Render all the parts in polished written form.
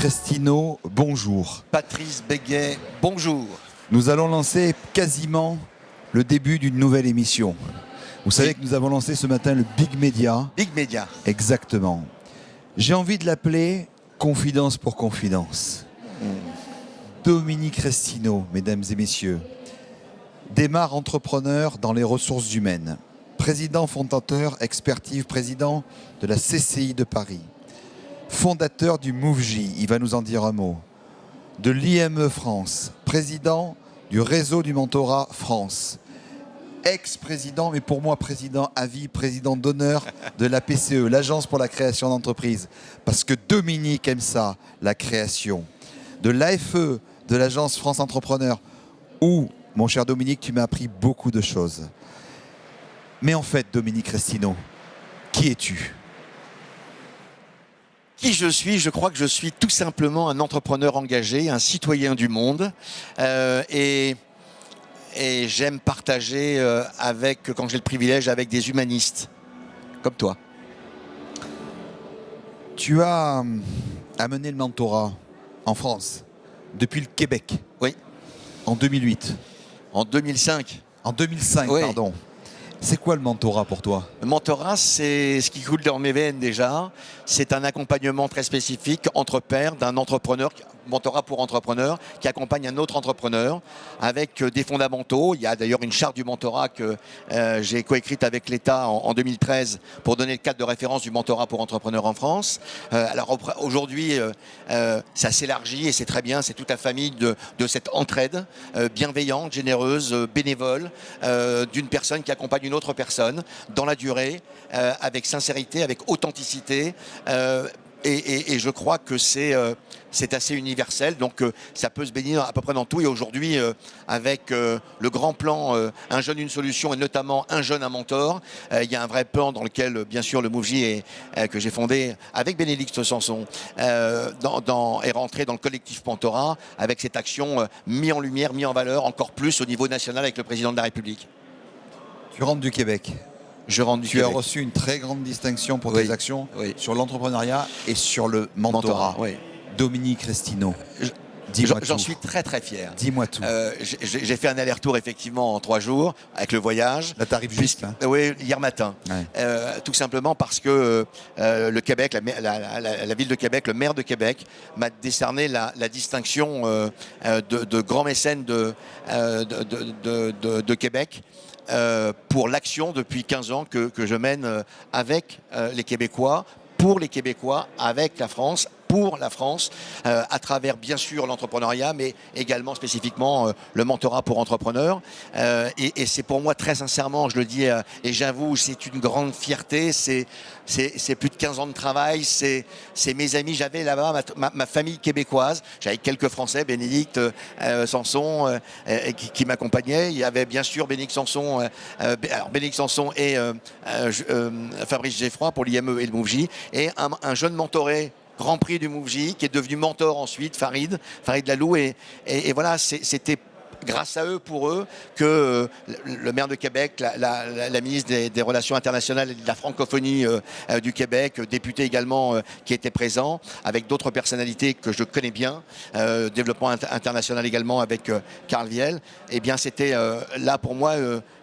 Crestino, bonjour. Patrice Béguet, bonjour. Nous allons lancer quasiment le début d'une nouvelle émission. Vous savez que nous avons lancé ce matin le Big Media. Big Media. Exactement. J'ai envie de l'appeler Confidence pour Confidence. Dominique Crestino, mesdames et messieurs, démarre entrepreneur dans les ressources humaines. Président fondateur, expertise, président de la CCI de Paris. Fondateur du MoveJ, il va nous en dire un mot. De l'IME France, président du réseau du mentorat France. Ex-président, mais pour moi président à vie, président d'honneur de la PCE, l'Agence pour la création d'entreprises. Parce que Dominique aime ça, la création. De l'AFE, de l'Agence France Entrepreneur, où, mon cher Dominique, tu m'as appris beaucoup de choses. Mais en fait, Dominique Crestino, qui es-tu ? Qui je suis? Je crois que je suis tout simplement un entrepreneur engagé, un citoyen du monde. Et j'aime partager quand j'ai le privilège, avec des humanistes, comme toi. Tu as amené le mentorat en France, depuis le Québec. Oui. En 2008. En 2005. En 2005, oui. Pardon. C'est quoi le mentorat pour toi? Le mentorat, c'est ce qui coule dans mes veines déjà. C'est un accompagnement très spécifique entre pairs d'un entrepreneur, mentorat pour entrepreneur, qui accompagne un autre entrepreneur avec des fondamentaux. Il y a d'ailleurs une charte du mentorat que j'ai coécrite avec l'État en 2013 pour donner le cadre de référence du mentorat pour entrepreneurs en France. Alors aujourd'hui, ça s'élargit et c'est très bien. C'est toute la famille de cette entraide bienveillante, généreuse, bénévole, d'une personne qui accompagne une autre personne dans la durée, avec sincérité, avec authenticité. Et je crois que c'est assez universel, donc ça peut se baigner à peu près dans tout. Et aujourd'hui, avec le grand plan Un jeune, une solution, et notamment Un jeune, un mentor, il y a un vrai plan dans lequel, bien sûr, le MoveJ que j'ai fondé avec Bénédicte Sanson est rentré dans le collectif Mentorat, avec cette action mise en lumière, mise en valeur encore plus au niveau national avec le président de la République. Tu rentres du Québec. Je rentre du Québec. Tu as reçu une très grande distinction pour tes actions sur l'entrepreneuriat et sur le mentorat. Oui. Dominique Crestino, dis-moi tout. J'en suis très très fier. Dis-moi tout. J'ai fait un aller-retour effectivement en 3 jours avec le voyage. Là, t'arrives juste. Oui, hier matin. Ouais. Tout simplement parce que le Québec, la ville de Québec, le maire de Québec m'a décerné la distinction de grand mécène de Québec. Pour l'action depuis 15 ans que je mène avec les Québécois, pour les Québécois, avec la France, pour la France, à travers bien sûr l'entrepreneuriat, mais également spécifiquement le mentorat pour entrepreneurs. Et c'est pour moi très sincèrement, je le dis et j'avoue, c'est une grande fierté, c'est plus de 15 ans de travail, c'est mes amis, j'avais là-bas ma famille québécoise, j'avais quelques Français, Bénédicte Sanson qui m'accompagnaient, il y avait bien sûr Bénédicte Sanson et Fabrice Geffroy pour l'IME et le MoveJ, et un jeune mentoré, Grand Prix du MoveJ, qui est devenu mentor ensuite, Farid Lalou, et voilà, c'était grâce à eux, pour eux, que le maire de Québec, la ministre des Relations internationales et de la francophonie du Québec, député également qui était présent, avec d'autres personnalités que je connais bien, développement international également avec Carl Viel, eh bien c'était là pour moi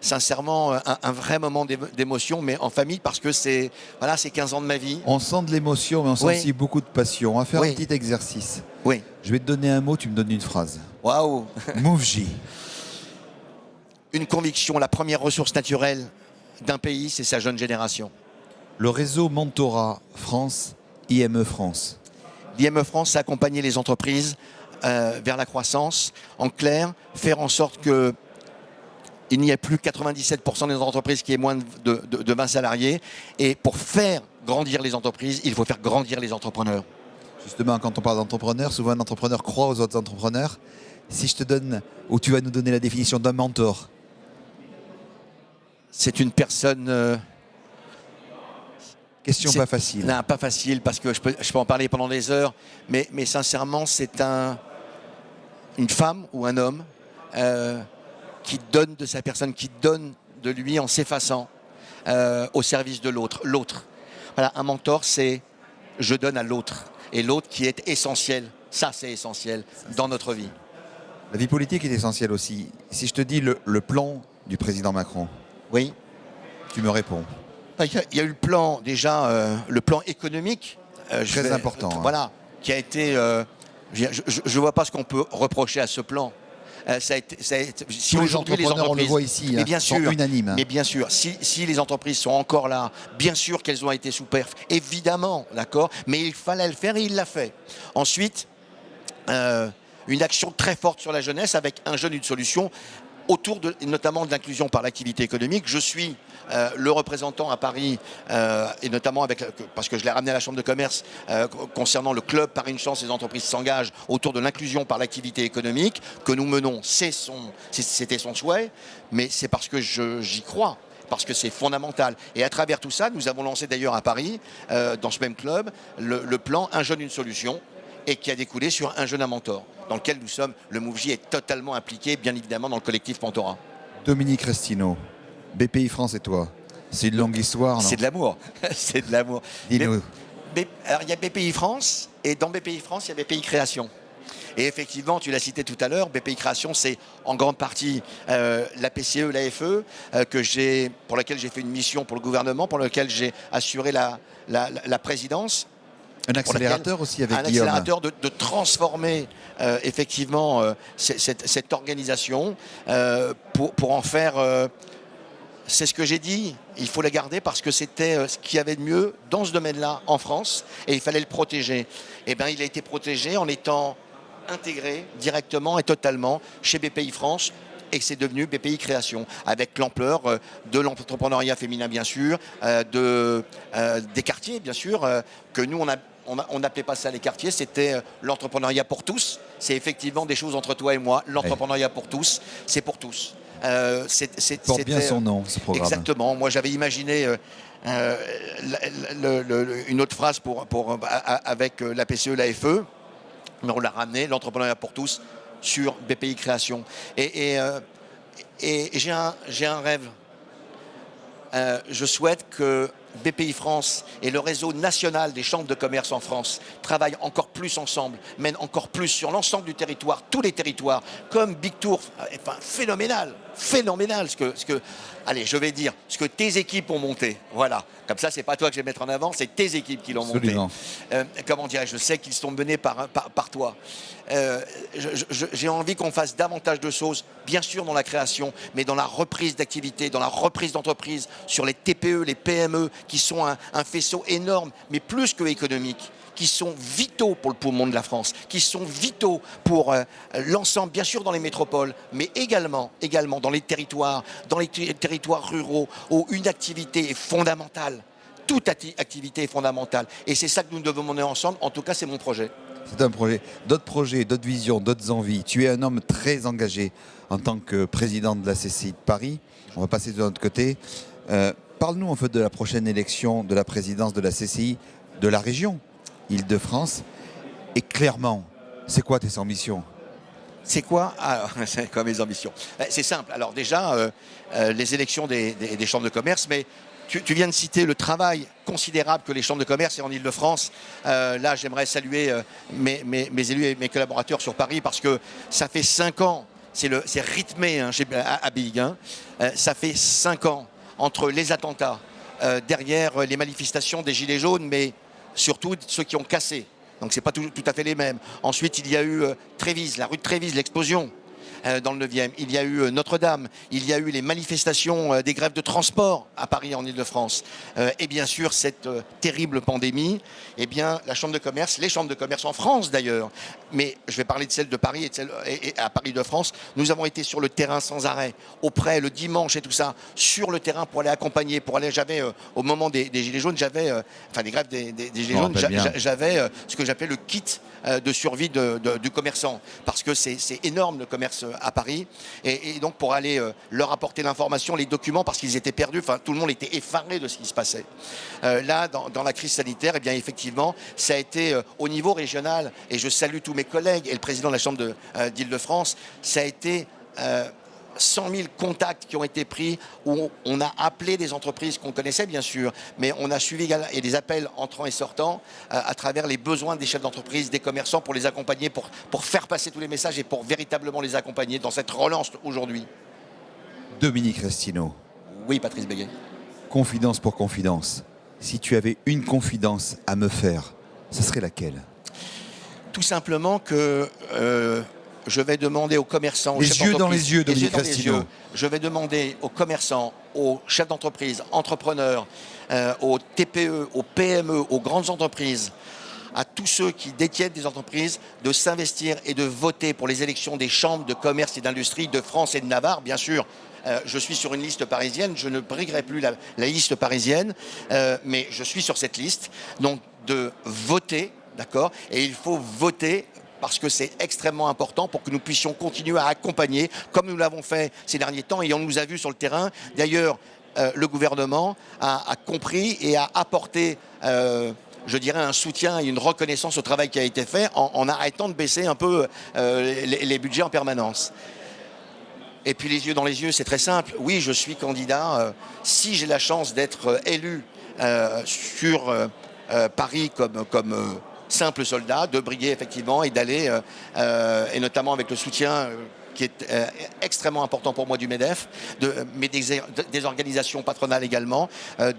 sincèrement un vrai moment d'émotion, mais en famille, parce que c'est 15 ans de ma vie. On sent de l'émotion, mais on sent aussi beaucoup de passion. On va faire un petit exercice. Oui. Je vais te donner un mot, tu me donnes une phrase. Waouh. MoveJ. Une conviction, la première ressource naturelle d'un pays, c'est sa jeune génération. Le réseau Mentorat France, IME France. L'IME France, c'est accompagner les entreprises vers la croissance. En clair, faire en sorte que il n'y ait plus 97% des entreprises qui aient moins de 20 salariés. Et pour faire grandir les entreprises, il faut faire grandir les entrepreneurs. Justement, quand on parle d'entrepreneur, souvent un entrepreneur croit aux autres entrepreneurs. Si je te donne, ou tu vas nous donner la définition d'un mentor. C'est une personne... Question pas facile. Non, pas facile, parce que je peux en parler pendant des heures. Mais sincèrement, c'est une femme ou un homme qui donne de sa personne, qui donne de lui en s'effaçant au service de l'autre. Voilà, un mentor, c'est je donne à l'autre. et l'autre qui est essentiel. Ça, c'est essentiel dans notre vie. La vie politique est essentielle aussi. Si je te dis le plan du président Macron, Oui. tu me réponds. Il y a eu le plan, déjà, le plan économique. Très important. Voilà, qui a été... je ne vois pas ce qu'on peut reprocher à ce plan. Si Tous les aujourd'hui entrepreneurs, on le voit ici, mais bien sont sûr, unanimes. Mais bien sûr, si les entreprises sont encore là, bien sûr qu'elles ont été sous perf, évidemment, d'accord, mais il fallait le faire et il l'a fait. Ensuite, une action très forte sur la jeunesse avec un jeune, une solution autour notamment de l'inclusion par l'activité économique. Je suis le représentant à Paris, et notamment parce que je l'ai ramené à la Chambre de commerce, concernant le club Paris Une Chance, les entreprises s'engagent autour de l'inclusion par l'activité économique que nous menons. C'était son souhait, mais c'est parce que j'y crois. Parce que c'est fondamental. Et à travers tout ça, nous avons lancé d'ailleurs à Paris, dans ce même club, le plan Un jeune, une solution, et qui a découlé sur Un jeune, un mentor, dans lequel nous sommes, le MoveJ est totalement impliqué, bien évidemment, dans le collectif Mentorat. Dominique Restineau, BPI France et toi, c'est une longue histoire, non? C'est de l'amour. C'est de l'amour. Dis-nous. Alors, il y a BPI France, et dans BPI France, il y a BPI Création. Et effectivement, tu l'as cité tout à l'heure, BPI Création, c'est en grande partie la PCE, l'AFE, pour laquelle j'ai fait une mission pour le gouvernement, pour laquelle j'ai assuré la présidence. Un accélérateur aussi avec Guillaume. Un accélérateur de transformer effectivement cette organisation pour en faire... c'est ce que j'ai dit, il faut la garder parce que c'était ce qu'il y avait de mieux dans ce domaine-là en France et il fallait le protéger. Et bien, il a été protégé en étant intégré directement et totalement chez BPI France. Et c'est devenu BPI Création, avec l'ampleur de l'entrepreneuriat féminin, bien sûr, des quartiers, bien sûr, que nous, on n'appelait pas ça les quartiers, c'était l'entrepreneuriat pour tous. C'est effectivement des choses entre toi et moi. L'entrepreneuriat pour tous, c'est pour tous. Porte bien son nom, ce programme. Exactement. Moi, j'avais imaginé une autre phrase avec la PCE, l'AFE, mais on l'a ramené, l'entrepreneuriat pour tous, sur BPI Création. Et j'ai un rêve. Je souhaite que BPI France et le réseau national des chambres de commerce en France travaillent encore plus ensemble, mènent encore plus sur l'ensemble du territoire, tous les territoires, comme Big Tour. Enfin, phénoménal, allez, je vais dire, ce que tes équipes ont monté. Voilà, comme ça, c'est pas toi que je vais mettre en avant, c'est tes équipes qui l'ont monté. Comment dire, je sais qu'ils sont menés par toi. J'ai envie qu'on fasse davantage de choses, bien sûr dans la création, mais dans la reprise d'activité, dans la reprise d'entreprise, sur les TPE, les PME, qui sont un faisceau énorme, mais plus que économique, qui sont vitaux pour le poumon de la France, qui sont vitaux pour l'ensemble, bien sûr dans les métropoles, mais également dans les territoires ruraux, où une activité est fondamentale. Toute activité est fondamentale. Et c'est ça que nous devons mener ensemble. En tout cas, c'est mon projet. C'est un projet. D'autres projets, d'autres visions, d'autres envies. Tu es un homme très engagé en tant que président de la CCI de Paris. On va passer de l'autre côté. Parle-nous en fait de la prochaine élection de la présidence de la CCI de la région Île-de-France. Et clairement, c'est quoi tes ambitions? C'est quoi? C'est quoi mes ambitions? C'est simple. Alors déjà, les élections des chambres de commerce, mais tu viens de citer le travail considérable que les chambres de commerce et en Île-de-France. Là, j'aimerais saluer mes élus et mes collaborateurs sur Paris parce que ça fait 5 ans, c'est rythmé à Big. Ça fait 5 ans entre les attentats, derrière les manifestations des Gilets jaunes, mais surtout ceux qui ont cassé. Donc ce n'est pas tout à fait les mêmes. Ensuite, il y a eu Trévise, la rue de Trévise, l'explosion dans le 9e. Il y a eu Notre-Dame. Il y a eu les manifestations des grèves de transport à Paris, en Île-de-France. Et bien sûr, cette terrible pandémie, eh bien, la chambre de commerce, les chambres de commerce en France d'ailleurs, mais je vais parler de celle de Paris et à Paris de France, nous avons été sur le terrain sans arrêt, auprès le dimanche et tout ça, sur le terrain pour aller accompagner, j'avais au moment des Gilets jaunes, des grèves des Gilets jaunes, j'avais ce que j'appelais le kit de survie du commerçant, parce que c'est énorme le commerce à Paris, et donc pour aller leur apporter l'information, les documents, parce qu'ils étaient perdus, enfin tout le monde était effaré de ce qui se passait. Là, dans la crise sanitaire, eh bien effectivement, ça a été au niveau régional, et je salue tous mes collègues et le président de la Chambre d'Île-de-France, ça a été 100 000 contacts qui ont été pris, où on a appelé des entreprises qu'on connaissait bien sûr, mais on a suivi et des appels entrants et sortants à travers les besoins des chefs d'entreprise, des commerçants, pour les accompagner, pour faire passer tous les messages et pour véritablement les accompagner dans cette relance aujourd'hui. Dominique Restineau, Oui, Patrice Béguet. confidence pour confidence. Si tu avais une confidence à me faire, ce serait laquelle? Tout simplement que je vais demander aux commerçants, aux Les chefs yeux dans d'entreprise, les yeux, Dominique dans les Restineau. yeux. Je vais demander aux commerçants, aux chefs d'entreprise, entrepreneurs, aux TPE, aux PME, aux grandes entreprises, à tous ceux qui détiennent des entreprises, de s'investir et de voter pour les élections des chambres de commerce et d'industrie de France et de Navarre, bien sûr. Je suis sur une liste parisienne, je ne briguerai plus la liste parisienne, mais je suis sur cette liste. Donc de voter, d'accord? Et il faut voter parce que c'est extrêmement important pour que nous puissions continuer à accompagner, comme nous l'avons fait ces derniers temps, et on nous a vu sur le terrain. D'ailleurs, le gouvernement a compris et a apporté, je dirais, un soutien et une reconnaissance au travail qui a été fait en arrêtant de baisser un peu les budgets en permanence. Et puis les yeux dans les yeux, c'est très simple. Oui, je suis candidat. Si j'ai la chance d'être élu sur Paris comme simple soldat, de briguer effectivement et d'aller, et notamment avec le soutien qui est extrêmement important pour moi du MEDEF, mais des organisations patronales également,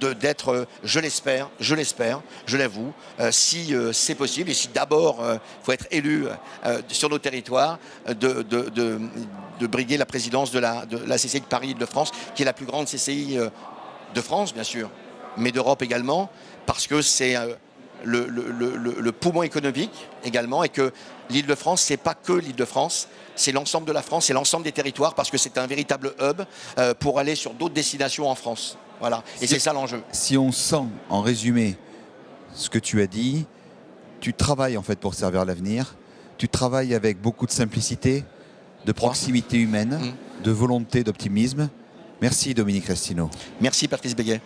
d'être, je l'espère, je l'avoue, si c'est possible, et si d'abord il faut être élu sur nos territoires, de briguer la présidence de la CCI de Paris-Île-de-France, qui est la plus grande CCI de France, bien sûr, mais d'Europe également, parce que c'est le poumon économique également, et que l'Île-de-France, c'est pas que l'Île-de-France, c'est l'ensemble de la France, c'est l'ensemble des territoires, parce que c'est un véritable hub pour aller sur d'autres destinations en France. Voilà, et c'est ça l'enjeu. Si on sent, en résumé, ce que tu as dit, tu travailles en fait pour servir l'avenir, tu travailles avec beaucoup de simplicité, de proximité humaine, de volonté, d'optimisme. Merci Dominique Restineau. Merci Patrice Béguet.